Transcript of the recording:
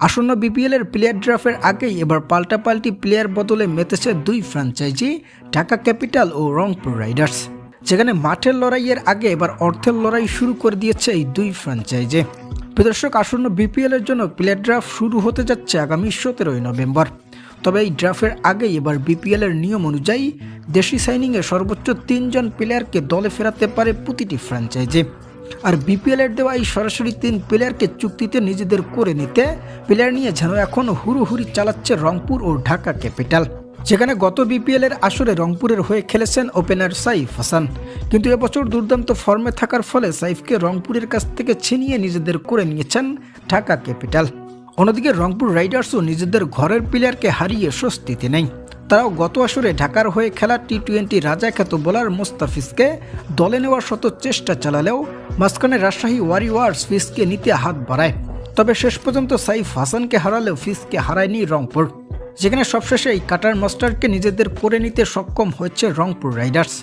আসন্ন বিপিএলের প্লেয়ার ড্রাফটের আগেই এবার পাল্টাপাল্টি প্লেয়ার বদলে মেতেছে দুই ফ্র্যাঞ্চাইজি, ঢাকা ক্যাপিটাল ও রংপুর রাইডার্স। যেখানে মাঠের লড়াইয়ের আগে এবার অর্থের লড়াই শুরু করে দিয়েছে এই দুই ফ্র্যাঞ্চাইজি। দর্শক, আসন্ন বিপিএলের জন্য প্লেয়ার ড্রাফট শুরু হতে যাচ্ছে আগামী 17 নভেম্বর। তবে এই ড্রাফটের আগেই এবার বিপিএলের নিয়ম অনুযায়ী দেশি সাইনিংয়ে সর্বোচ্চ 3 জন প্লেয়ারকে দলে ফেরাতে পারে প্রতিটি ফ্র্যাঞ্চাইজি। আর বিপিএলের দেওয়া এই সরাসরি 3 প্লেয়ারকে চুক্তিতে নিজেদের করে নিতে প্লেয়ার নিয়ে যেন এখন হুড়োহুড়ি চালাচ্ছে রংপুর ও ঢাকা ক্যাপিটাল। যেখানে গত বিপিএলের আসরে রংপুরের হয়ে খেলেছেন ওপেনার সাইফ হাসান, কিন্তু এবছর দুর্দান্ত ফর্মে থাকার ফলে সাইফকে রংপুরের কাছ থেকে ছিনিয়ে নিজেদের করে নিয়েছেন ঢাকা ক্যাপিটাল। অন্যদিকে রংপুর রাইডার্সও নিজেদের ঘরের প্লেয়ারকে হারিয়ে স্বস্তিতে নেই। তারাও গত আসরে ঢাকার হয়ে খেলা টি-20 রাজা খ্যাত বোলার মোস্তাফিজকে দলে নেওয়ার শত চেষ্টা চালালেও মাঝখানে রাজশাহী ওয়ারিয়র্স ফিজকে নিতে হাত বাড়ায়। তবে শেষ পর্যন্ত সাইফ হাসানকে হারালেও ফিজকে হারায়নি রংপুর, যেখানে সবশেষে এই কাটার মাস্টারকে নিজেদের করে নিতে সক্ষম হয়েছে রংপুর রাইডার্স।